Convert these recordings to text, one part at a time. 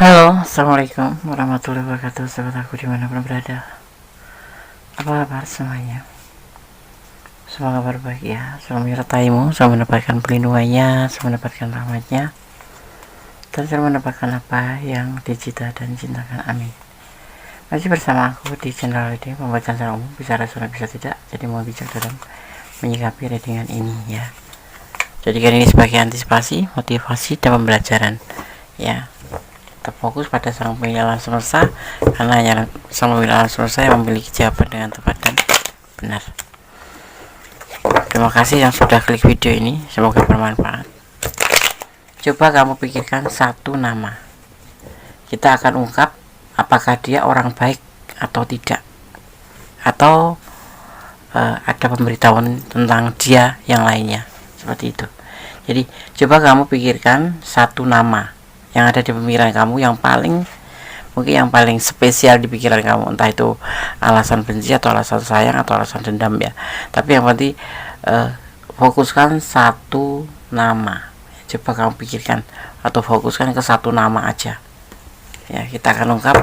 Halo, assalamualaikum warahmatullahi wabarakatuh. Sahabat aku dimanapun berada, apa kabar semuanya? Semoga berbahagia, selalu menyertaimu, selalu mendapatkan perlindungannya, selalu mendapatkan rahmatnya, dan selalu mendapatkan apa yang dicita dan cintakan. Amin. Masih bersama aku di channel ini, pembacaan secara umum, bisa rasional bisa tidak, jadi mau bijak dalam menyikapi readingan ini ya. Jadikan ini sebagai antisipasi, motivasi, dan pembelajaran ya. Terfokus pada sang pemilik alam semesta, karena hanya sang pemilik alam semesta yang memiliki jawaban dengan tepat dan benar. Terima kasih yang sudah klik video ini, semoga bermanfaat. Coba kamu pikirkan satu nama. Kita akan ungkap apakah dia orang baik atau tidak, atau ada pemberitahuan tentang dia yang lainnya, seperti itu. Jadi coba kamu pikirkan satu nama yang ada di pemikiran kamu, yang paling spesial di pikiran kamu, entah itu alasan benci atau alasan sayang atau alasan dendam ya, tapi yang penting fokuskan satu nama. Coba kamu pikirkan atau fokuskan ke satu nama aja ya. Kita akan ungkap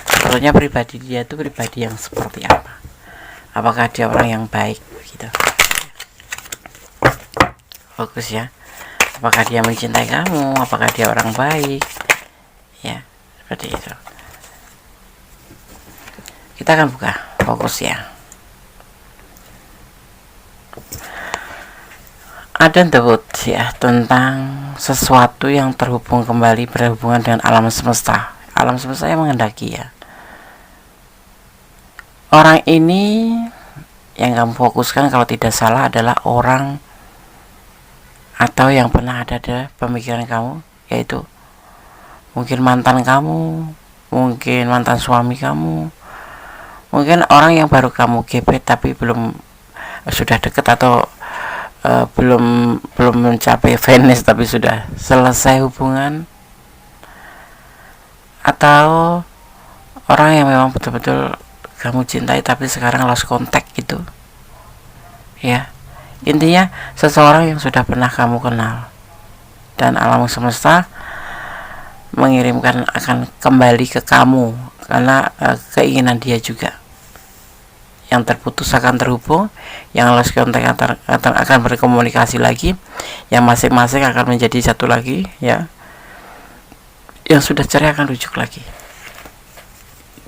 sebetulnya pribadi dia itu pribadi yang seperti apa, apakah dia orang yang baik begitu. Fokus ya, apakah dia mencintai kamu, apakah dia orang baik ya, seperti itu. Kita akan buka, fokus ya. Ada debut ya tentang sesuatu yang terhubung kembali, berhubungan dengan alam semesta. Alam semesta yang menghendaki ya. Orang ini yang kamu fokuskan kalau tidak salah adalah orang atau yang pernah ada di pemikiran kamu, yaitu mungkin mantan kamu, mungkin mantan suami kamu, mungkin orang yang baru kamu gebet tapi belum sudah deket, atau belum mencapai finish tapi sudah selesai hubungan, atau orang yang memang betul-betul kamu cintai tapi sekarang lost contact gitu ya. Intinya seseorang yang sudah pernah kamu kenal, dan alam semesta mengirimkan akan kembali ke kamu karena keinginan dia juga. Yang terputus akan terhubung, yang lost contact akan berkomunikasi lagi, yang masing-masing akan menjadi satu lagi ya, yang sudah cerai akan rujuk lagi.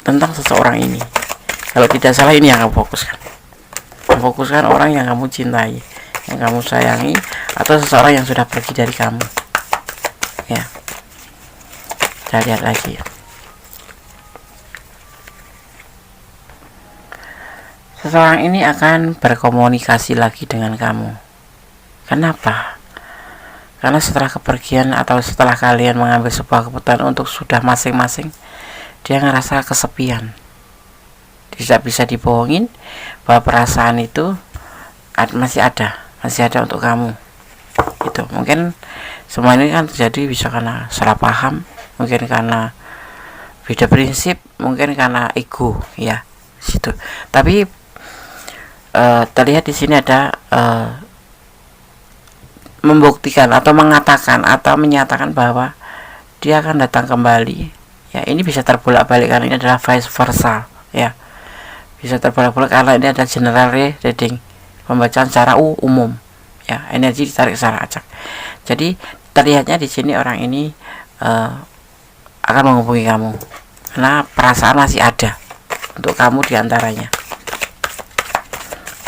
Tentang seseorang ini, kalau tidak salah ini yang kamu fokuskan orang yang kamu cintai, yang kamu sayangi, atau seseorang yang sudah pergi dari kamu ya. Kita lihat lagi. Seseorang ini akan berkomunikasi lagi dengan kamu. Kenapa? Karena setelah kepergian atau setelah kalian mengambil sebuah keputusan untuk sudah masing-masing, dia ngerasa kesepian. Tidak bisa dibohongin bahwa perasaan itu masih ada untuk kamu. Itu mungkin semua ini kan terjadi bisa karena salah paham, mungkin karena beda prinsip, mungkin karena ego ya situ. Tapi terlihat di sini ada membuktikan atau mengatakan atau menyatakan bahwa dia akan datang kembali ya. Ini bisa terbolak-balik karena ini adalah vice versa ya. Bisa terbolak-balik karena ini ada general reading, pembacaan secara umum ya, energi ditarik secara acak. Jadi terlihatnya di sini orang ini akan menghubungi kamu karena perasaan masih ada untuk kamu diantaranya.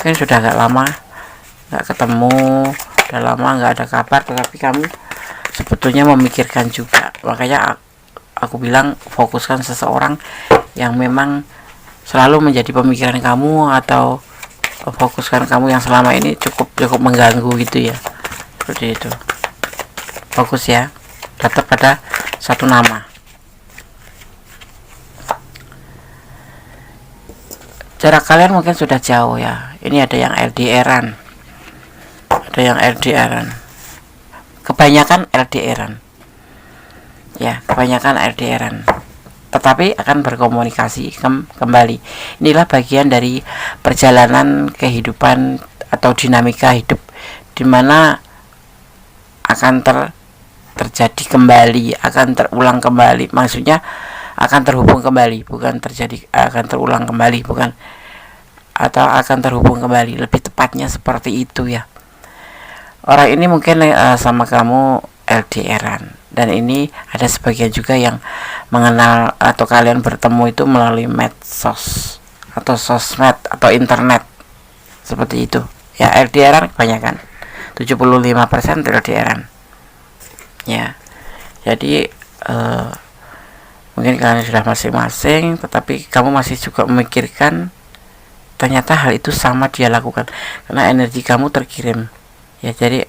Mungkin sudah agak lama nggak ketemu, udah lama nggak ada kabar, tetapi kamu sebetulnya memikirkan juga. Makanya aku bilang fokuskan seseorang yang memang selalu menjadi pemikiran kamu, atau fokuskan kamu yang selama ini cukup mengganggu gitu ya, seperti itu. Fokus ya, tetap pada satu nama. Jarak kalian mungkin sudah jauh ya. Ini ada yang LDRan, kebanyakan LDRan ya, tetapi akan berkomunikasi kembali. Inilah bagian dari perjalanan kehidupan atau dinamika hidup, dimana akan terjadi kembali, akan terulang kembali. Maksudnya akan terhubung kembali, bukan terjadi akan terulang kembali, bukan, atau akan terhubung kembali, lebih tepatnya seperti itu ya. Orang ini mungkin sama kamu LDRan, dan ini ada sebagian juga yang mengenal atau kalian bertemu itu melalui medsos atau sosmed atau internet seperti itu ya. LDRan kebanyakan 75% LDRan ya. Jadi mungkin kalian sudah masing-masing, tetapi kamu masih juga memikirkan ternyata hal itu sama dia lakukan, karena energi kamu terkirim ya. Jadi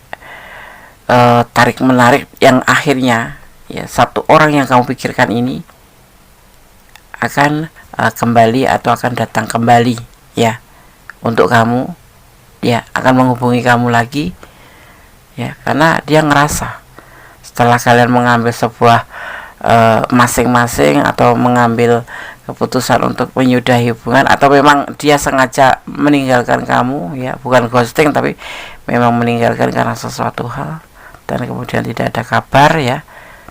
tarik menarik yang akhirnya ya, satu orang yang kamu pikirkan ini akan kembali atau akan datang kembali ya untuk kamu, dia akan menghubungi kamu lagi ya, karena dia ngerasa setelah kalian mengambil sebuah masing-masing atau mengambil keputusan untuk menyudahi hubungan, atau memang dia sengaja meninggalkan kamu ya, bukan ghosting tapi memang meninggalkan karena sesuatu hal dan kemudian tidak ada kabar ya,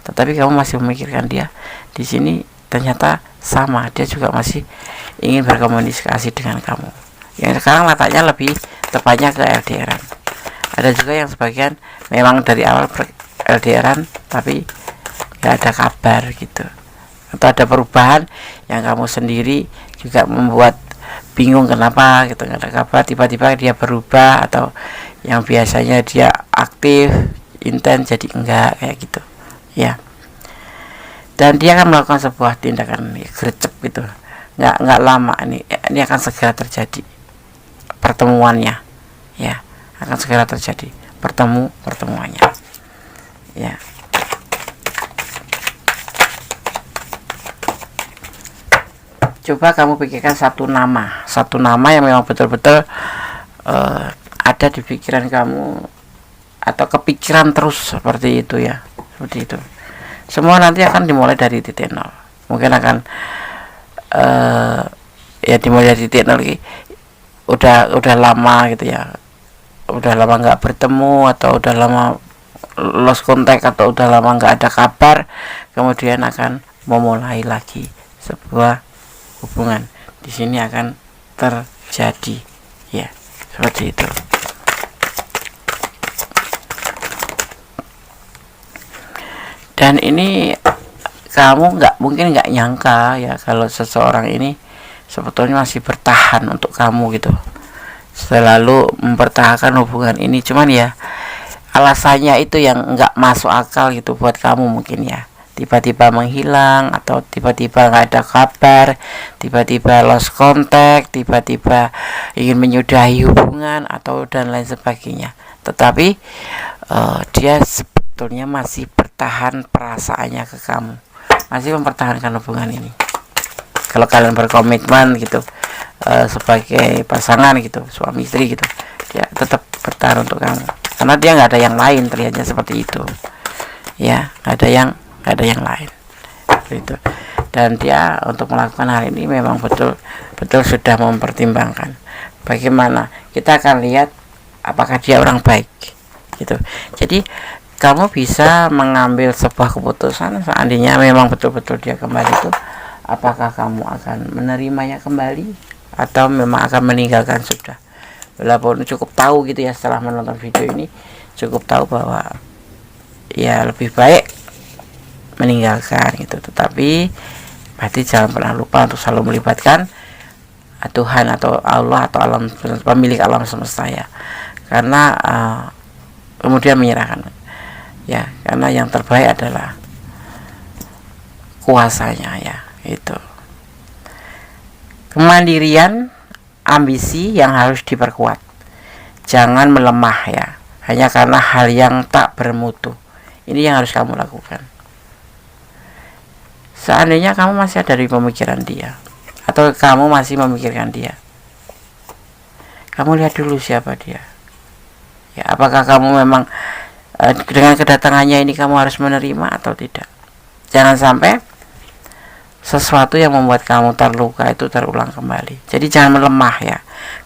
tetapi kamu masih memikirkan dia. Di sini ternyata sama, dia juga masih ingin berkomunikasi dengan kamu. Yang sekarang letaknya lebih tepatnya ke LDRan. Ada juga yang sebagian memang dari awal LDRan tapi gak ada kabar gitu, atau ada perubahan yang kamu sendiri juga membuat bingung kenapa gitu, gak ada kabar, tiba-tiba dia berubah, atau yang biasanya dia aktif intens jadi enggak, kayak gitu ya. Dan dia akan melakukan sebuah tindakan ya, gercep gitu, nggak lama, ini akan segera terjadi pertemuannya ya, akan segera terjadi pertemuannya ya. Coba kamu pikirkan satu nama yang memang betul-betul ada di pikiran kamu atau kepikiran terus seperti itu ya, seperti itu. Semua nanti akan dimulai dari titik nol. Mungkin akan ya dimulai dari titik nol lagi. Udah lama gitu ya, udah lama nggak bertemu, atau udah lama lost contact, atau udah lama nggak ada kabar, kemudian akan memulai lagi sebuah hubungan. Di sini akan terjadi ya, seperti itu. Dan ini kamu mungkin nggak nyangka ya, kalau seseorang ini sebetulnya masih bertahan untuk kamu gitu, selalu mempertahankan hubungan ini. Cuman ya alasannya itu yang nggak masuk akal gitu buat kamu mungkin ya. Tiba-tiba menghilang, atau tiba-tiba nggak ada kabar, tiba-tiba lost contact, tiba-tiba ingin menyudahi hubungan, atau dan lain sebagainya. Tetapi dia sebetulnya masih bertahan perasaannya ke kamu, masih mempertahankan hubungan ini. Kalau kalian berkomitmen gitu sebagai pasangan gitu, suami istri gitu, dia tetap bertahan untuk kamu, karena dia nggak ada yang lain, terlihatnya seperti itu ya, nggak ada yang lain gitu. Dan dia untuk melakukan hal ini memang betul sudah mempertimbangkan. Bagaimana, kita akan lihat apakah dia orang baik gitu. Jadi kamu bisa mengambil sebuah keputusan, seandainya memang betul-betul dia kembali itu, apakah kamu akan menerimanya kembali atau memang akan meninggalkan sudah. Walaupun cukup tahu gitu ya, setelah menonton video ini cukup tahu bahwa ya lebih baik meninggalkan gitu, tetapi berarti jangan pernah lupa untuk selalu melibatkan Tuhan atau Allah atau alam, pemilik alam semesta ya, karena kemudian menyerahkan ya, karena yang terbaik adalah kuasanya ya. Itu kemandirian, ambisi yang harus diperkuat, jangan melemah ya hanya karena hal yang tak bermutu. Ini yang harus kamu lakukan. Seandainya kamu masih ada di pemikiran dia, atau kamu masih memikirkan dia, kamu lihat dulu siapa dia ya. Apakah kamu memang dengan kedatangannya ini kamu harus menerima atau tidak. Jangan sampai sesuatu yang membuat kamu terluka itu terulang kembali. Jadi jangan melemah ya.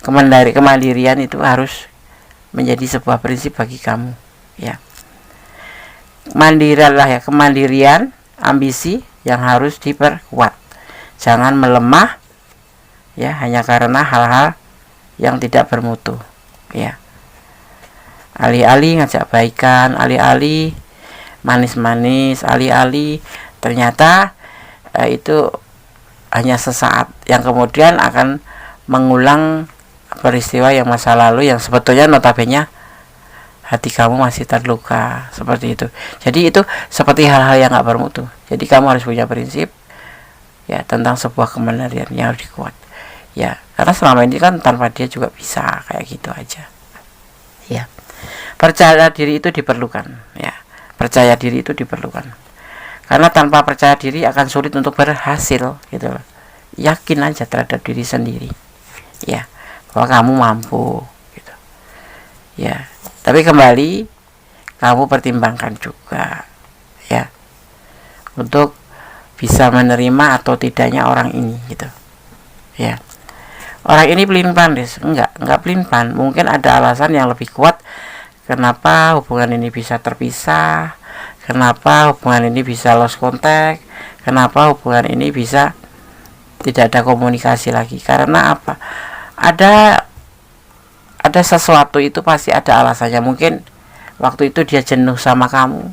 Kemandirian itu harus menjadi sebuah prinsip bagi kamu ya. mandirian lah ya, kemandirian, ambisi yang harus diperkuat. Jangan melemah ya hanya karena hal-hal yang tidak bermutu ya. Alih-alih ngajak baikan, alih-alih manis-manis, alih-alih ternyata itu hanya sesaat yang kemudian akan mengulang peristiwa yang masa lalu yang sebetulnya notabene hati kamu masih terluka seperti itu. Jadi itu seperti hal-hal yang gak bermutu. Jadi kamu harus punya prinsip ya tentang sebuah kemandirian yang harus dikuat ya, karena selama ini kan tanpa dia juga bisa kayak gitu aja ya. Percaya diri itu diperlukan ya, percaya diri itu diperlukan karena tanpa percaya diri akan sulit untuk berhasil gitu loh. Yakin aja terhadap diri sendiri ya, bahwa kamu mampu gitu ya. Tapi kembali kamu pertimbangkan juga ya untuk bisa menerima atau tidaknya orang ini gitu ya. Orang ini pelin-pelan Des, enggak pelin-pelan, mungkin ada alasan yang lebih kuat kenapa hubungan ini bisa terpisah, kenapa hubungan ini bisa lost contact, kenapa hubungan ini bisa tidak ada komunikasi lagi. Karena apa? Ada sesuatu itu pasti ada alasannya. Mungkin waktu itu dia jenuh sama kamu,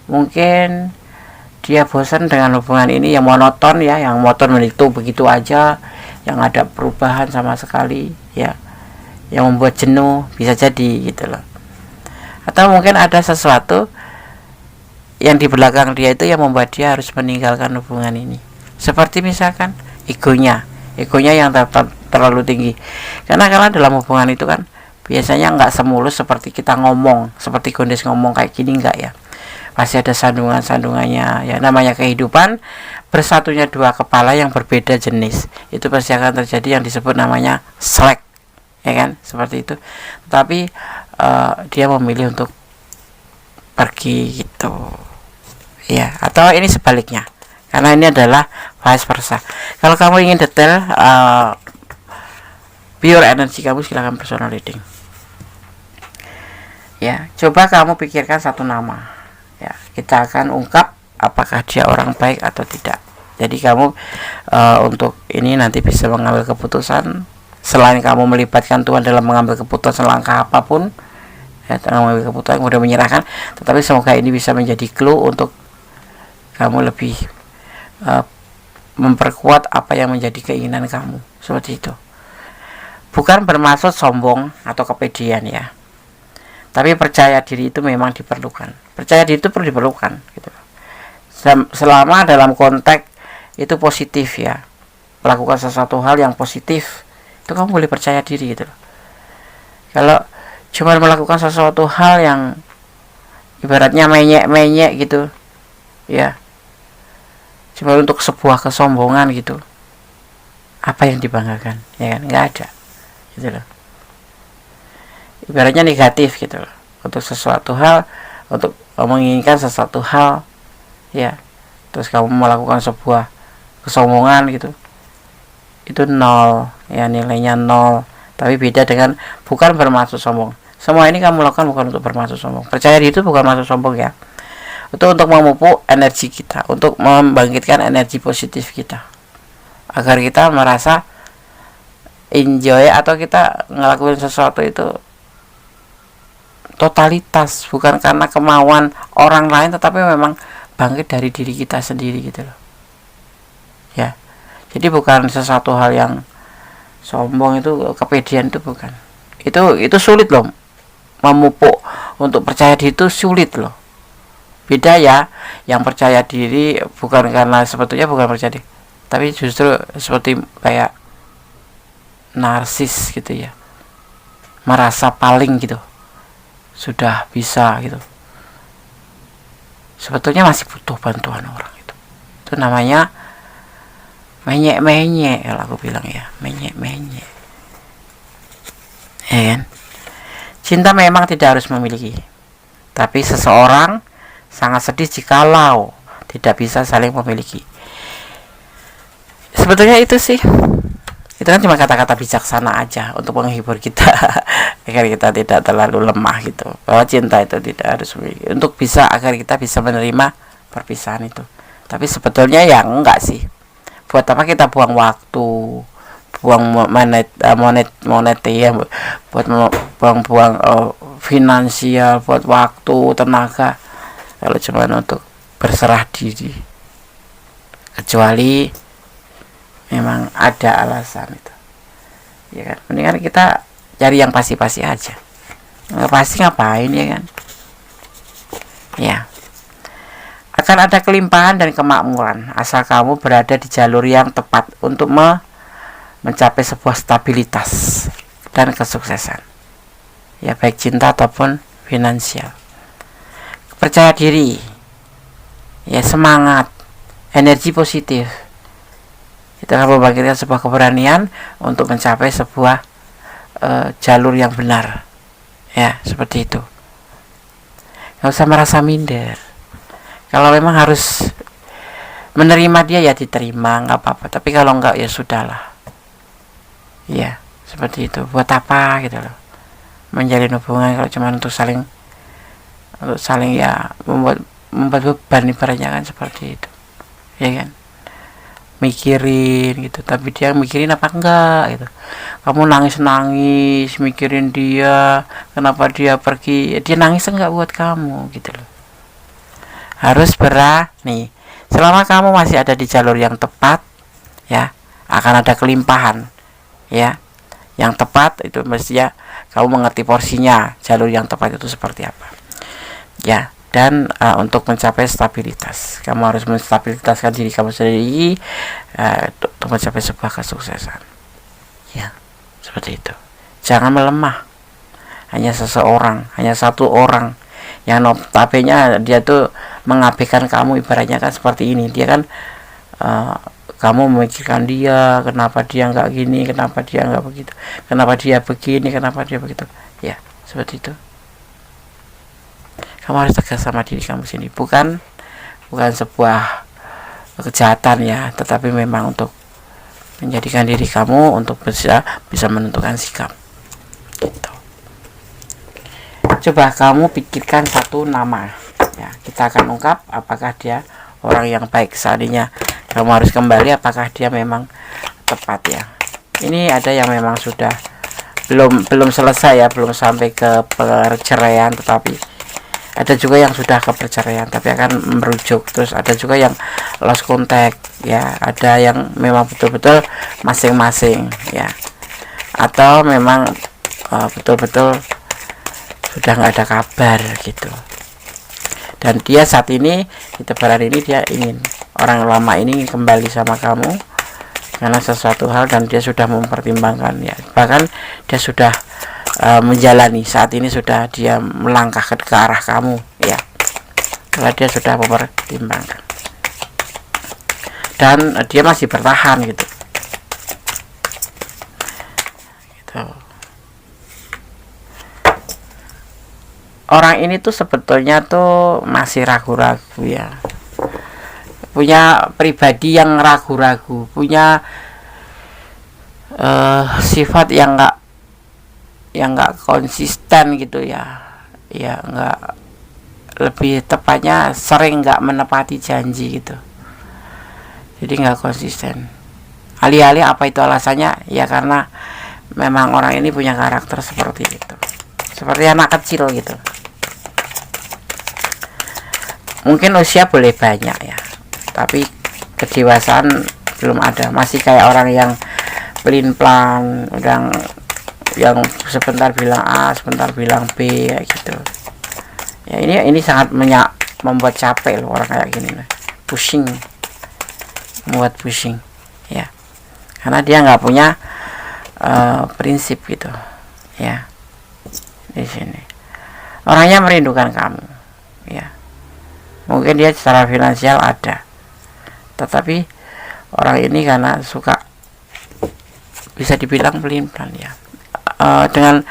mungkin dia bosan dengan hubungan ini yang monoton ya, yang monoton itu begitu aja, yang ada perubahan sama sekali ya, yang membuat jenuh, bisa jadi gitu loh. Atau mungkin ada sesuatu yang di belakang dia itu yang membuat dia harus meninggalkan hubungan ini. Seperti misalkan egonya yang terlalu tinggi. Karena dalam hubungan itu kan biasanya nggak semulus seperti kita ngomong, seperti Gondes ngomong kayak gini, enggak ya. Pasti ada sandungannya ya, namanya kehidupan, bersatunya dua kepala yang berbeda jenis itu pasti akan terjadi yang disebut namanya slack ya kan, seperti itu. Tapi dia memilih untuk pergi gitu ya, atau ini sebaliknya, karena ini adalah vice versa. Kalau kamu ingin detail pure energi kamu, silahkan personal reading ya. Coba kamu pikirkan satu nama ya, kita akan ungkap apakah dia orang baik atau tidak. Jadi kamu untuk ini nanti bisa mengambil keputusan selain kamu melibatkan Tuhan dalam mengambil keputusan langkah apapun ya, dalam mengambil keputusan kemudian menyerahkan. Tetapi semoga ini bisa menjadi clue untuk kamu lebih memperkuat apa yang menjadi keinginan kamu, seperti itu. Bukan bermaksud sombong atau kepedean ya, tapi percaya diri itu memang diperlukan. Percaya diri itu perlu diperlukan gitu. Selama dalam konteks itu positif ya, melakukan sesuatu hal yang positif, itu kamu boleh percaya diri gitu. Kalau cuma melakukan sesuatu hal yang ibaratnya menyek gitu ya, cuma untuk sebuah kesombongan gitu, apa yang dibanggakan ya kan, nggak ada gitu loh. Ibaratnya negatif gitu loh, untuk sesuatu hal, untuk menginginkan sesuatu hal ya, terus kamu melakukan sebuah kesombongan gitu, itu nol ya, nilainya nol. Tapi beda dengan bukan bermaksud sombong. Semua ini kamu lakukan bukan untuk bermaksud sombong. Percaya diri itu bukan maksud sombong ya, itu untuk memupuk energi kita, untuk membangkitkan energi positif kita, agar kita merasa enjoy atau kita ngelakuin sesuatu itu totalitas, bukan karena kemauan orang lain, tetapi memang bangkit dari diri kita sendiri gitu loh ya. Jadi bukan sesuatu hal yang sombong, itu kepedean, itu bukan. Itu sulit loh memupuk. Untuk percaya diri itu sulit loh. Beda ya, yang percaya diri bukan karena sebetulnya bukan percaya diri, tapi justru seperti kayak narsis gitu ya, merasa paling gitu, sudah bisa gitu, sebetulnya masih butuh bantuan orang. Itu namanya menyek kalau aku bilang ya, menyek ya kan. Cinta memang tidak harus memiliki, tapi seseorang sangat sedih jikalau tidak bisa saling memiliki. Sebetulnya itu itu kan cuma kata-kata bijaksana aja untuk menghibur kita agar kita tidak terlalu lemah gitu, bahwa cinta itu tidak harus untuk bisa agar kita bisa menerima perpisahan itu. Tapi sebetulnya ya enggak sih, buat apa kita buang waktu, buang monet ya, buat buang finansial, buat waktu, tenaga, kalau cuma untuk berserah diri, kecuali memang ada alasan itu, ya kan. Mendingan kita cari yang pasti-pasti aja, nggak pasti ngapain, ya kan. Ya, akan ada kelimpahan dan kemakmuran asal kamu berada di jalur yang tepat untuk mencapai sebuah stabilitas dan kesuksesan, ya, baik cinta ataupun finansial. Percaya diri, ya, semangat, energi positif, itu akan membangkitkan sebuah keberanian untuk mencapai sebuah jalur yang benar, ya, seperti itu. Nggak usah merasa minder. Kalau memang harus menerima dia, ya diterima, nggak apa-apa. Tapi kalau nggak, ya sudahlah, ya, seperti itu. Buat apa gitu loh menjalin hubungan kalau cuma untuk saling ya membuat beban, ibaratnya kan seperti itu, ya kan. Mikirin gitu, tapi dia mikirin apa enggak gitu. Kamu nangis mikirin dia, kenapa dia pergi, ya, dia nangis enggak buat kamu gitu loh. Harus berani. Selama kamu masih ada di jalur yang tepat, ya, akan ada kelimpahan, ya. Yang tepat itu mestinya kamu mengerti porsinya, jalur yang tepat itu seperti apa, ya. Dan untuk mencapai stabilitas, kamu harus menstabilitaskan diri kamu sendiri untuk mencapai sebuah kesuksesan, ya, seperti itu. Jangan melemah. Hanya satu orang yang notabene dia tuh mengabaikan kamu, ibaratnya kan seperti ini. Dia kan kamu memikirkan dia, kenapa dia nggak gini, kenapa dia nggak begitu, kenapa dia begini, kenapa dia begitu, ya, seperti itu. Kamu harus tegas sama diri kamu sendiri, bukan sebuah kejahatan, ya, tetapi memang untuk menjadikan diri kamu untuk bisa menentukan sikap gitu. Coba kamu pikirkan satu nama, ya, kita akan ungkap apakah dia orang yang baik. Seandainya kamu harus kembali, apakah dia memang tepat, ya. Ini ada yang memang sudah belum selesai, ya, belum sampai ke perceraian, tetapi ada juga yang sudah ke perceraian tapi akan merujuk. Terus ada juga yang lost contact, ya, ada yang memang betul-betul masing-masing, ya, atau memang betul-betul sudah nggak ada kabar gitu. Dan dia saat ini, di tebaran ini, dia ingin orang lama ini kembali sama kamu karena sesuatu hal, dan dia sudah mempertimbangkan, ya, bahkan dia sudah menjalani, saat ini sudah dia melangkah ke arah kamu, ya, karena dia sudah mempertimbangkan dan dia masih bertahan gitu. Orang ini tuh sebetulnya tuh masih ragu-ragu, ya, punya pribadi yang ragu-ragu, punya sifat yang nggak konsisten gitu, ya, nggak, lebih tepatnya sering nggak menepati janji gitu. Jadi nggak konsisten. Alih-alih apa itu alasannya, ya karena memang orang ini punya karakter seperti itu, seperti anak kecil gitu. Mungkin usia boleh banyak, ya, tapi kedewasaan belum ada, masih kayak orang yang pelin-pelan, udah yang sebentar bilang A, sebentar bilang B, ya gitu. Ya, ini sangat membuat capek loh orang kayak gini, pusing, membuat pusing, ya, karena dia nggak punya prinsip gitu, ya. Di sini orangnya merindukan kamu, ya, mungkin dia secara finansial ada, tetapi orang ini karena suka, bisa dibilang pelin-pelan, ya, dengan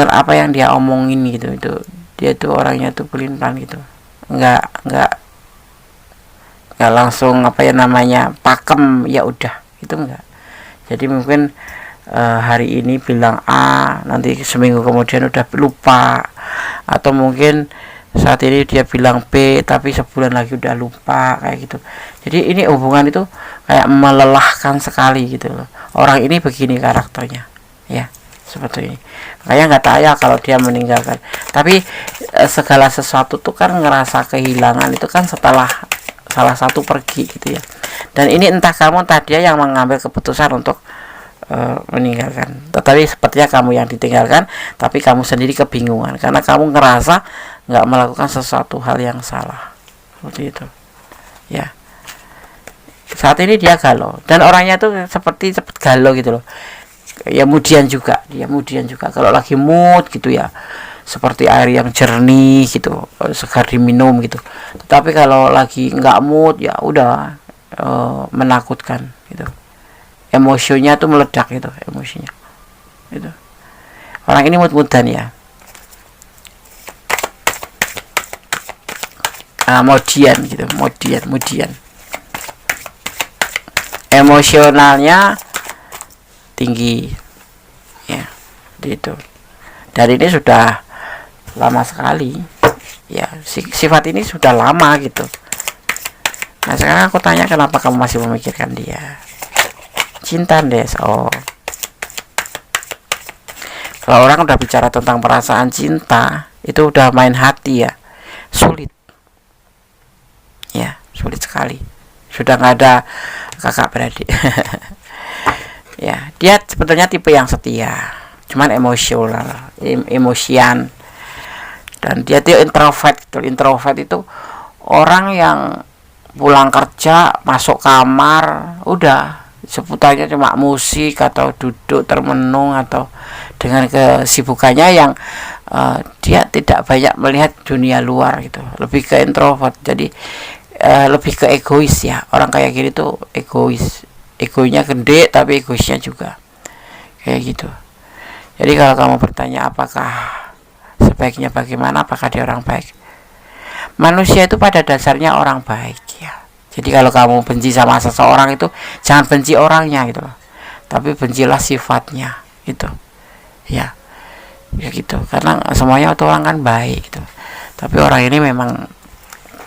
apa yang dia omongin gitu, itu dia tuh orangnya tuh pelin-pelan gitu, nggak langsung apa ya namanya pakem, ya udah, itu enggak. Jadi mungkin hari ini bilang A, nanti seminggu kemudian udah lupa, atau mungkin saat ini dia bilang B tapi sebulan lagi udah lupa, kayak gitu. Jadi ini hubungan itu kayak melelahkan sekali gitu loh. Orang ini begini karakternya, ya, seperti ini. Makanya nggak tanya kalau dia meninggalkan. Tapi segala sesuatu tuh kan ngerasa kehilangan itu kan setelah salah satu pergi gitu ya. Dan ini entah kamu entah dia yang mengambil keputusan untuk meninggalkan. Tetapi sepertinya kamu yang ditinggalkan, tapi kamu sendiri kebingungan karena kamu ngerasa nggak melakukan sesuatu hal yang salah, seperti itu ya. Saat ini dia galau, dan orangnya tuh seperti cepet galau gitu loh ya. Dia kemudian juga kalau lagi mood gitu ya, seperti air yang jernih gitu, segar diminum gitu. Tetapi kalau lagi nggak mood ya udah menakutkan gitu. Emosinya tuh meledak gitu, emosinya gitu. Orang ini mood-moodan ya. Kemudian gitu, kemudian emosionalnya tinggi ya, gitu. Dan ini sudah lama sekali ya, sifat ini sudah lama gitu. Nah sekarang aku tanya, kenapa kamu masih memikirkan dia? Cinta Des. Oh, kalau orang udah bicara tentang perasaan cinta itu udah main hati ya, sulit ya, sulit sekali. Sudah nggak ada kakak beradik. Ya, dia sebetulnya tipe yang setia, cuman emosional, emosian. Dan dia tuh introvert. Introvert itu orang yang pulang kerja masuk kamar udah seputarnya cuma musik atau duduk termenung atau dengan kesibukannya yang dia tidak banyak melihat dunia luar gitu. Lebih ke introvert. Jadi lebih ke egois ya. Orang kayak gini tuh egois. Egonya gede tapi egoisnya juga kayak gitu. Jadi kalau kamu bertanya apakah sebaiknya bagaimana, apakah dia orang baik, manusia itu pada dasarnya orang baik ya. Jadi kalau kamu benci sama seseorang itu jangan benci orangnya gitu loh, tapi bencilah sifatnya gitu ya, ya gitu. Karena semuanya itu orang kan baik gitu. Tapi orang ini memang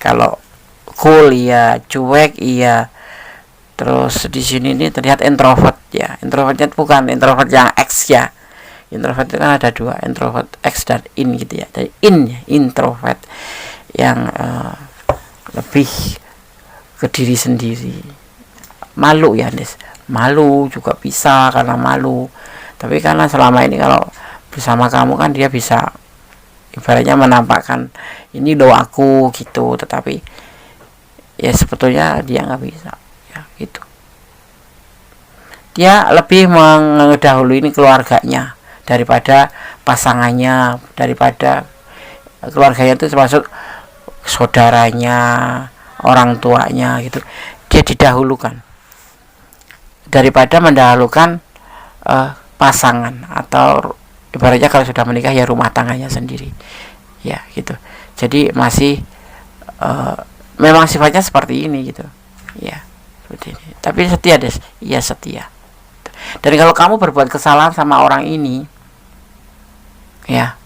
kalau cool ya, cuek iya. Terus di sini ini terlihat introvert ya. Introvertnya bukan introvert yang X ya. Introvert itu kan ada dua, introvert X dan in gitu ya. Dari in ya, introvert yang lebih ke diri sendiri. Malu ya, Des. Malu juga bisa karena malu. Tapi karena selama ini kalau bersama kamu kan dia bisa ibaratnya menampakkan ini loh aku gitu, tetapi ya sebetulnya dia nggak bisa ya gitu. Dia lebih mendahului ini keluarganya daripada pasangannya, daripada keluarganya itu termasuk saudaranya, orang tuanya gitu. Dia didahulukan daripada mendahulukan pasangan, atau ibaratnya kalau sudah menikah ya rumah tangganya sendiri ya gitu. Jadi masih memang sifatnya seperti ini gitu ya, seperti ini. Tapi setia Des, iya setia. Dan kalau kamu berbuat kesalahan sama orang ini ya,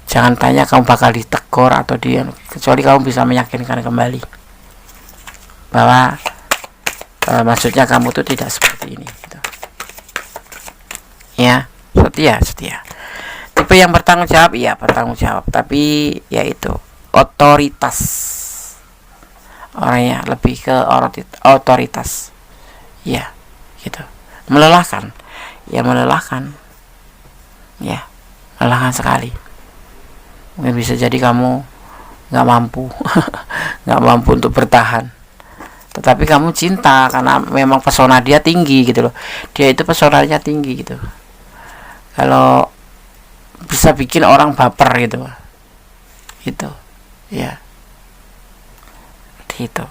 jangan tanya kamu bakal ditegur atau dia, kecuali kamu bisa meyakinkan kembali bahwa maksudnya kamu tuh tidak seperti ini gitu. Ya, setia. Tipe yang bertanggung jawab, iya bertanggung jawab, tapi yaitu otoritas. Orangnya lebih ke otoritas. Ya, gitu. Melelahkan. Ya melelahkan. Ya, melelahkan sekali. Mungkin bisa jadi kamu nggak mampu, nggak mampu untuk bertahan. Tetapi kamu cinta karena memang pesona dia tinggi gitu loh. Dia itu pesonanya tinggi gitu. Kalau bisa bikin orang baper gitu, gitu, ya, gitu.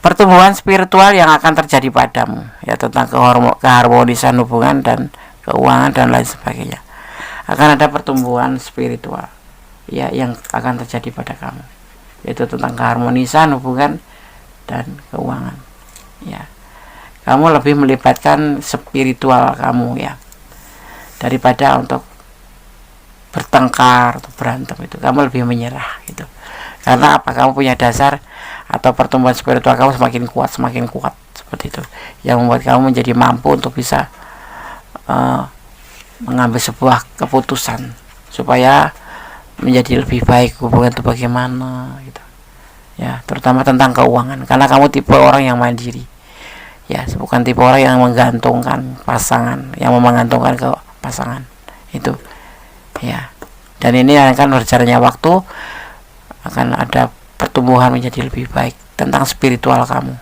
Pertumbuhan spiritual yang akan terjadi padamu ya, tentang keharmonisan hubungan dan keuangan dan lain sebagainya. Akan ada pertumbuhan spiritual ya yang akan terjadi pada kamu, yaitu tentang keharmonisan hubungan dan keuangan ya. kamu lebih melibatkan spiritual kamu ya, daripada untuk bertengkar atau berantem. Itu kamu lebih menyerah gitu. Karena apa? Kamu punya dasar atau pertumbuhan spiritual kamu semakin kuat seperti itu, yang membuat kamu menjadi mampu untuk bisa mengambil sebuah keputusan supaya menjadi lebih baik hubungan itu bagaimana gitu ya, terutama tentang keuangan, karena kamu tipe orang yang mandiri ya, bukan tipe orang yang menggantungkan pasangan, yang menggantungkan ke pasangan itu ya. Dan ini akan berjalannya waktu akan ada pertumbuhan menjadi lebih baik tentang spiritual kamu.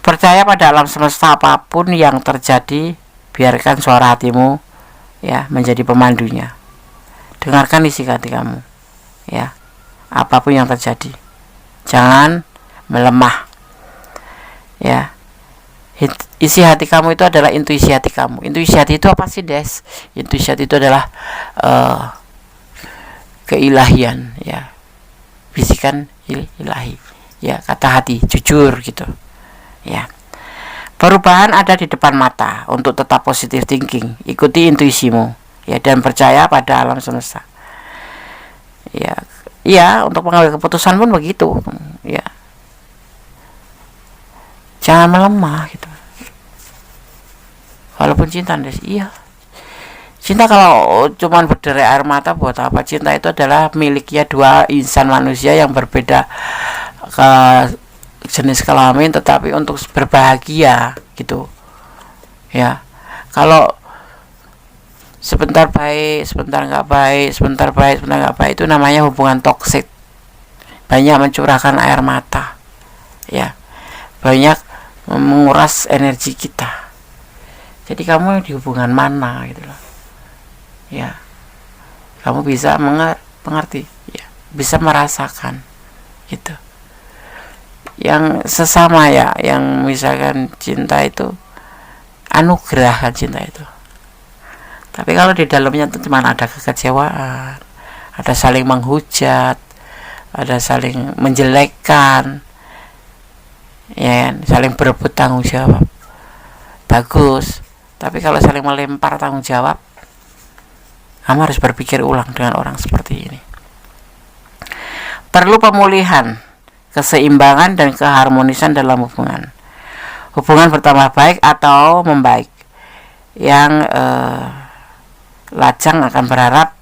Percaya pada alam semesta, apapun yang terjadi biarkan suara hatimu ya menjadi pemandunya. Dengarkan isi hati kamu ya, apapun yang terjadi jangan melemah ya. Isi hati kamu itu adalah intuisi hati kamu. Intuisi hati itu apa sih, Des? Intuisi hati itu adalah keilahian ya, bisikan ilahi ya, kata hati jujur gitu ya. Perubahan ada di depan mata. Untuk tetap positive thinking, ikuti intuisimu ya, dan percaya pada alam semesta ya. Iya, untuk mengambil keputusan pun begitu ya, jangan melemah gitu. Walaupun cinta, Des, iya, cinta kalau cuman berderai air mata buat apa? Cinta itu adalah miliknya dua insan manusia yang berbeda ke jenis kelamin, tetapi untuk berbahagia gitu ya. Kalau sebentar baik, sebentar nggak baik, sebentar baik, sebentar nggak baik, itu namanya hubungan toksik. Banyak mencurahkan air mata ya, banyak menguras energi kita. Jadi kamu di hubungan mana gitu loh ya, kamu bisa mengerti ya, bisa merasakan gitu yang sesama ya, yang misalkan cinta itu anugerah kan, cinta itu. Tapi kalau di dalamnya itu cuma ada kekecewaan, ada saling menghujat, ada saling menjelekkan ya, saling berebut tanggung jawab, bagus. Tapi kalau saling melempar tanggung jawab, kamu harus berpikir ulang dengan orang seperti ini. Perlu pemulihan, keseimbangan dan keharmonisan dalam hubungan. Hubungan bertambah baik atau membaik. Yang lajang akan berharap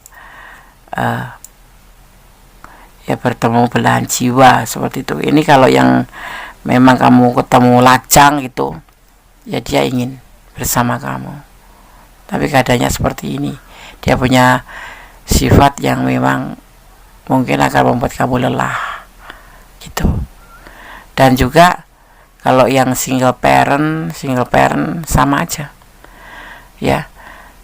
ya bertemu belahan jiwa seperti itu. Ini kalau yang memang kamu ketemu lajang gitu ya, dia ingin bersama kamu, tapi keadaannya seperti ini, dia punya sifat yang memang mungkin akan membuat kamu lelah gitu. Dan juga kalau yang single parent sama aja ya.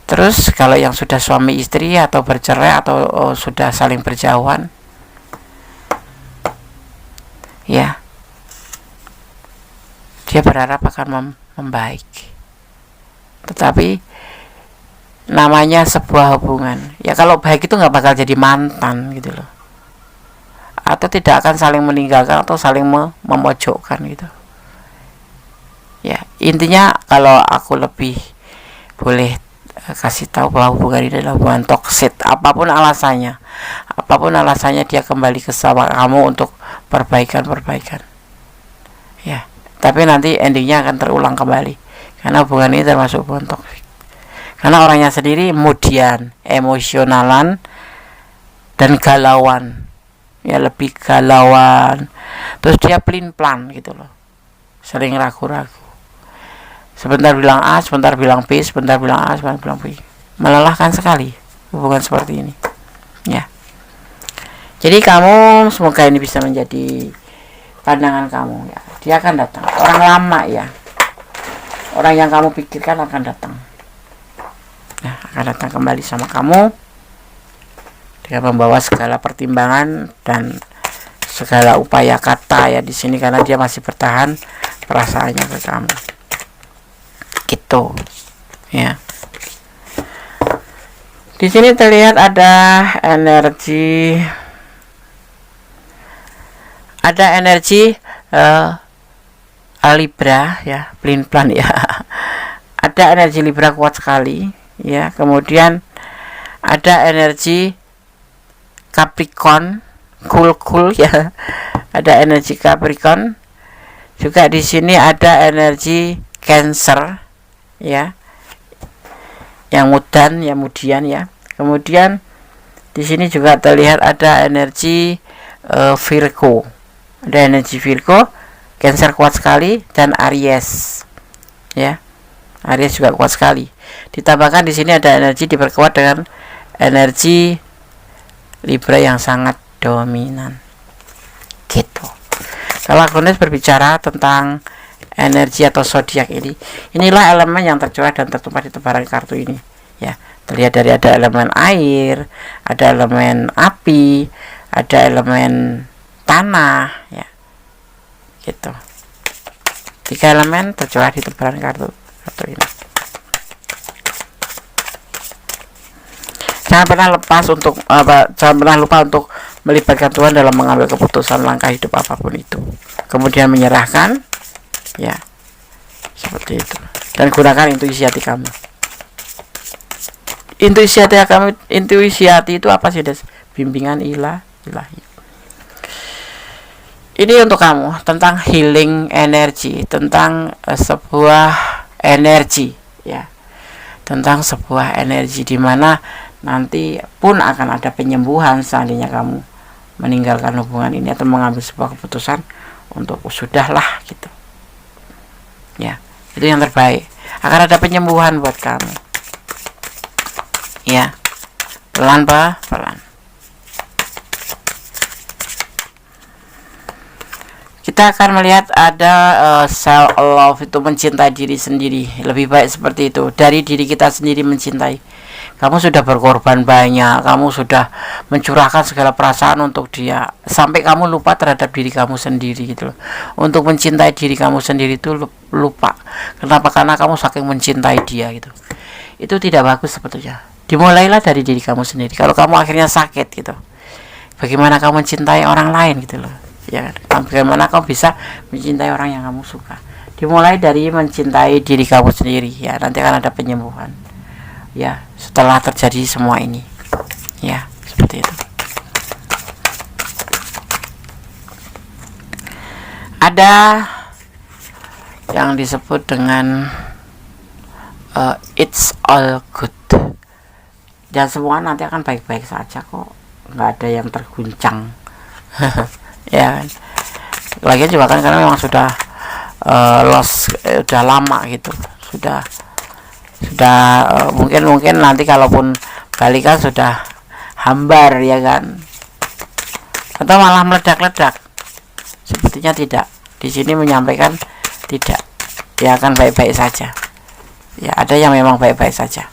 Terus kalau yang sudah suami istri atau bercerai atau sudah saling berjauhan ya, dia berharap akan membaik. Tetapi namanya sebuah hubungan ya, kalau baik itu nggak bakal jadi mantan gitu loh, atau tidak akan saling meninggalkan atau saling memojokkan gitu ya. Intinya kalau aku lebih boleh kasih tahu bahwa hubungan ini adalah hubungan toksik, apapun alasannya dia kembali ke sama kamu untuk perbaikan ya, tapi nanti endingnya akan terulang kembali, karena hubungan ini termasuk hubungan toksik. Karena orangnya sendiri kemudian emosionalan dan galauan ya, lebih galauan, terus dia pelin-pelan gitu loh, sering ragu-ragu, sebentar bilang A, sebentar bilang B, sebentar bilang A, sebentar bilang B. Melelahkan sekali hubungan seperti ini ya. Jadi kamu, semoga ini bisa menjadi pandangan kamu ya. Dia akan datang, orang lama ya, orang yang kamu pikirkan akan datang ya, akan datang kembali sama kamu dengan membawa segala pertimbangan dan segala upaya kata ya di sini, karena dia masih bertahan perasaannya ke kamu gitu ya. Di sini terlihat ada energi Libra ya, pelin-pelan ya. Ada energi Libra kuat sekali ya. Kemudian ada energi Capricorn, cool ya. Ada energi Capricorn. Juga di sini ada energi Cancer ya. Yang mudian ya. Kemudian di sini juga terlihat ada energi Virgo. Ada energi Virgo, Cancer kuat sekali, dan Aries ya. Aries juga kuat sekali. Ditambahkan di sini ada energi diperkuat dengan energi Libra yang sangat dominan. Gitu. Kalau Agnes berbicara tentang energi atau zodiak ini, inilah elemen yang tercurah dan tertumpah di tebaran kartu ini ya. Terlihat dari ada elemen air, ada elemen api, ada elemen tanah ya. Gitu. 3 elemen tercurah di tebaran kartu ini. Jangan pernah lupa untuk melibatkan Tuhan dalam mengambil keputusan langkah hidup apapun itu. Kemudian menyerahkan ya, seperti itu. Dan gunakan intuisi hati kamu. Intuisi hati itu apa sih, Des? Bimbingan ilahi. Ini untuk kamu, tentang healing energi, tentang sebuah energi ya. Tentang sebuah energi di mana nanti pun akan ada penyembuhan seandainya kamu meninggalkan hubungan ini atau mengambil sebuah keputusan untuk sudahlah gitu. Ya, itu yang terbaik. Akan ada penyembuhan buat kamu. Ya. Pelan. Kita akan melihat ada self love, itu mencintai diri sendiri. Lebih baik seperti itu, dari diri kita sendiri mencintai. Kamu sudah berkorban banyak, kamu sudah mencurahkan segala perasaan untuk dia, sampai kamu lupa terhadap diri kamu sendiri gitu loh. Untuk mencintai diri kamu sendiri itu lupa. Kenapa? Karena kamu saking mencintai dia gitu. Itu tidak bagus sebetulnya. Dimulailah dari diri kamu sendiri. Kalau kamu akhirnya sakit gitu, bagaimana kamu mencintai orang lain gitu loh. Ya, bagaimana kamu bisa mencintai orang yang kamu suka? Dimulai dari mencintai diri kamu sendiri ya. Nanti akan ada penyembuhan ya setelah terjadi semua ini ya, seperti itu. Ada yang disebut dengan it's all good, dan semua nanti akan baik-baik saja kok, nggak ada yang terguncang. Ya kan, lagian juga kan karena memang sudah udah lama gitu, sudah mungkin nanti kalaupun balikan sudah hambar ya kan, atau malah meledak-ledak. Sepertinya tidak. Di sini menyampaikan tidak, ya akan baik-baik saja ya. Ada yang memang baik-baik saja,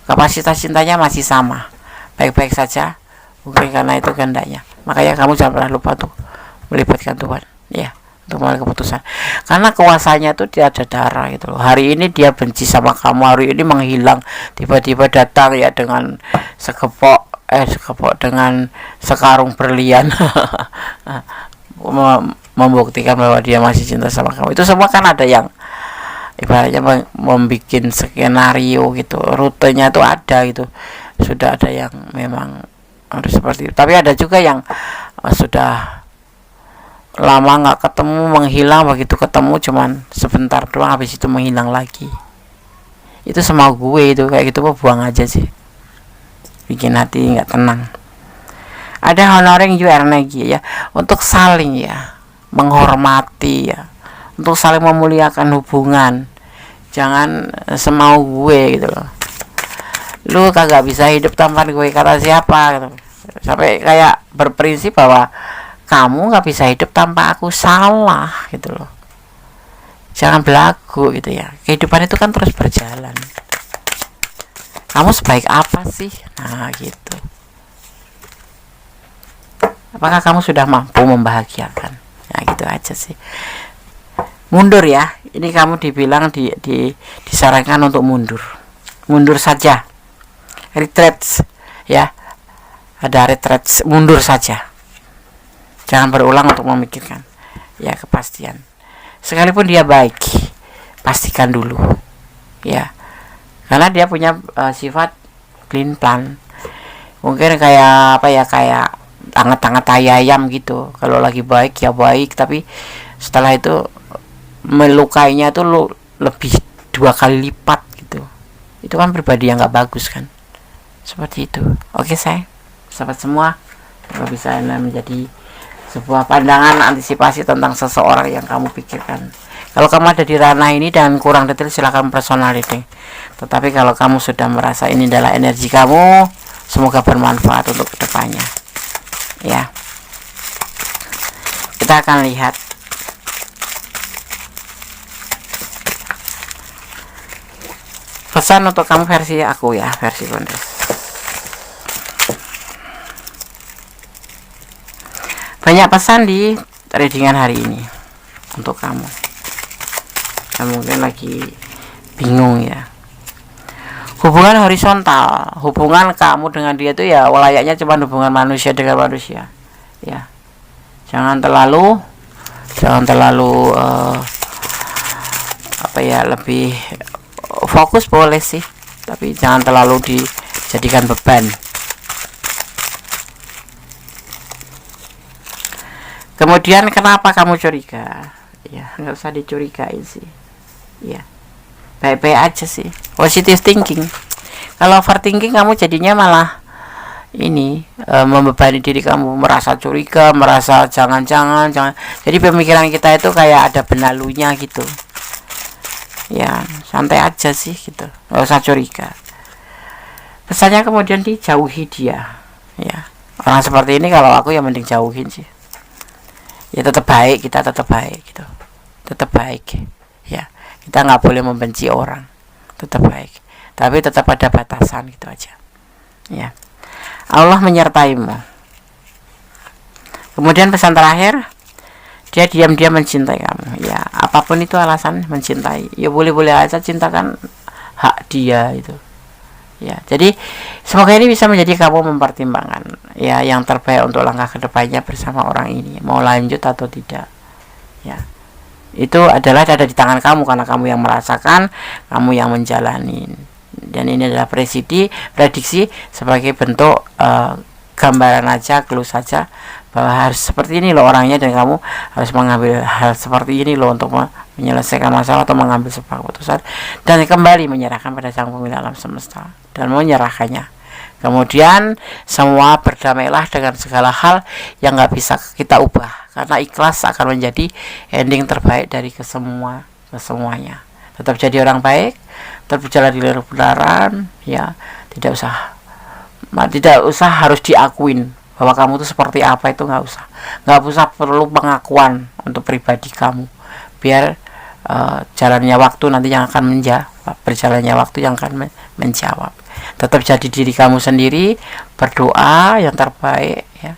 kapasitas cintanya masih sama, baik-baik saja, mungkin karena itu kehendaknya. Makanya kamu jangan pernah lupa untuk melibatkan Tuhan ya, untuk mengambil keputusan, karena kuasanya itu dia ada darah gitu loh. Hari ini dia benci sama kamu, hari ini menghilang, tiba-tiba datang ya dengan sekepok dengan sekarung berlian membuktikan bahwa dia masih cinta sama kamu. Itu semua kan ada yang ibaratnya membuat skenario gitu, rutenya itu ada gitu, sudah ada yang memang harus seperti itu. Tapi ada juga yang sudah lama nggak ketemu, menghilang, begitu ketemu cuman sebentar doang, habis itu menghilang lagi. Itu sama gue itu kayak gitu, buang aja sih, bikin hati nggak tenang. Ada honoring your energy ya, untuk saling ya menghormati ya, untuk saling memuliakan hubungan. Jangan semau gue gitu loh, lu kagak bisa hidup tanpa gue kata siapa gitu. Sampai kayak berprinsip bahwa kamu gak bisa hidup tanpa aku, salah gitu loh. Jangan belagu gitu ya. Kehidupan itu kan terus berjalan. Kamu sebaik apa sih? Nah gitu. Apakah kamu sudah mampu membahagiakan? Nah gitu aja sih. Mundur ya. Ini kamu dibilang disarankan untuk mundur. Mundur saja. Retreat ya. Ada retreat, mundur saja. Jangan berulang untuk memikirkan ya, kepastian. sekalipun dia baik, pastikan dulu, ya, karena dia punya sifat clean plan. Mungkin kayak apa ya, kayak tangan-tangan tai ayam gitu. Kalau lagi baik ya baik, tapi setelah itu melukainya tuh lebih 2 kali lipat gitu. Itu kan pribadi yang nggak bagus kan, seperti itu. Oke saya sahabat semua, kalau bisa menjadi sebuah pandangan antisipasi tentang seseorang yang kamu pikirkan. Kalau kamu ada di ranah ini dan kurang detail, silakan personal reading. Tetapi kalau kamu sudah merasa ini adalah energi kamu, semoga bermanfaat untuk kedepannya, ya. Kita akan lihat pesan untuk kamu versi aku, ya, versi Gondes. Banyak pesan di readingan hari ini untuk kamu yang mungkin lagi bingung, ya. Hubungan horizontal, hubungan kamu dengan dia itu ya layaknya cuma hubungan manusia dengan manusia, ya. Jangan terlalu apa ya, lebih fokus boleh sih, tapi jangan terlalu dijadikan beban. Kemudian kenapa kamu curiga? Ya nggak usah dicurigain sih, ya, baik-baik aja sih, positive thinking. Kalau overthinking kamu jadinya malah ini membebani diri kamu, merasa curiga, merasa jangan. Jadi pemikiran kita itu kayak ada benalunya gitu, ya. Santai aja sih gitu, nggak usah curiga. Pesannya kemudian dijauhi dia, ya. Orang seperti ini kalau aku ya mending jauhin sih, ya. Tetap baik, kita tetap baik gitu, tetap baik, ya. Kita nggak boleh membenci orang, tetap baik, tapi tetap ada batasan gitu aja, ya. Allah menyertaimu. Kemudian pesan terakhir, dia diam-diam mencintai kamu, ya. Apapun itu alasan mencintai, ya boleh-boleh aja, cintakan hak dia itu, ya. Jadi semoga ini bisa menjadi kamu mempertimbangkan, ya, yang terbaik untuk langkah kedepannya bersama orang ini, mau lanjut atau tidak, ya. Itu adalah ada di tangan kamu, karena kamu yang merasakan, kamu yang menjalani. Dan ini adalah prediksi sebagai bentuk gambaran aja, clue saja, bahwa harus seperti ini loh orangnya, dan kamu harus mengambil hal seperti ini loh untuk menyelesaikan masalah atau mengambil sebuah keputusan, dan kembali menyerahkan pada Sang Pemilik alam semesta dan menyerahkannya. Kemudian semua berdamailah dengan segala hal yang nggak bisa kita ubah, karena ikhlas akan menjadi ending terbaik dari kesemuanya. Tetap jadi orang baik, tetap berjalan di jalur kebenaran, ya. Tidak usah harus diakuin bahwa kamu tuh seperti apa, itu nggak usah perlu pengakuan untuk pribadi kamu. Biar jalannya waktu nanti yang akan menjawab. Tetap jadi diri kamu sendiri, berdoa yang terbaik, ya,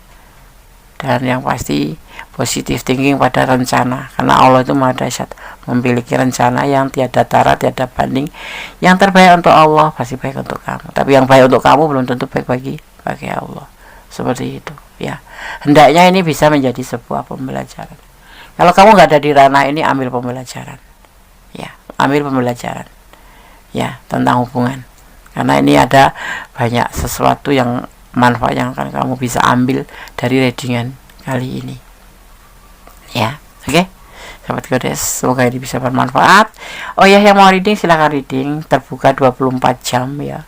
dan yang pasti positive thinking pada rencana, karena Allah itu Maha Dahsyat, memiliki rencana yang tiada tara, tiada banding. Yang terbaik untuk Allah pasti baik untuk kamu, tapi yang baik untuk kamu belum tentu baik bagi Allah. Seperti itu, ya. Hendaknya ini bisa menjadi sebuah pembelajaran. Kalau kamu nggak ada di ranah ini, ambil pembelajaran, ya, ya, tentang hubungan, karena ini ada banyak sesuatu yang manfaat yang akan kamu bisa ambil dari readingan kali ini, ya. Oke, sahabat Goddess, semoga ini bisa bermanfaat. Oh ya, yang mau reading silahkan reading, terbuka 24 jam, ya,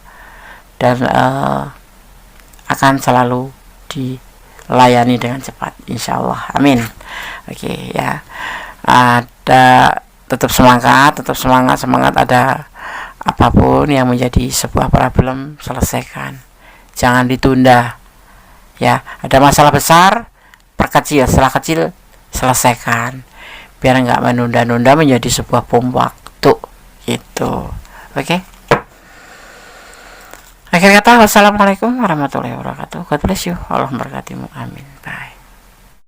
dan akan selalu dilayani dengan cepat, insyaallah, amin. Oke, ya, ada tetap semangat, ada apapun yang menjadi sebuah problem, selesaikan, jangan ditunda, ya. Ada masalah besar, perkecil, setelah kecil selesaikan, biar nggak menunda-nunda menjadi sebuah bom waktu gitu. Oke. Akhir kata, wassalamualaikum warahmatullahi wabarakatuh. God bless you. Allah memberkatimu. Amin. Bye.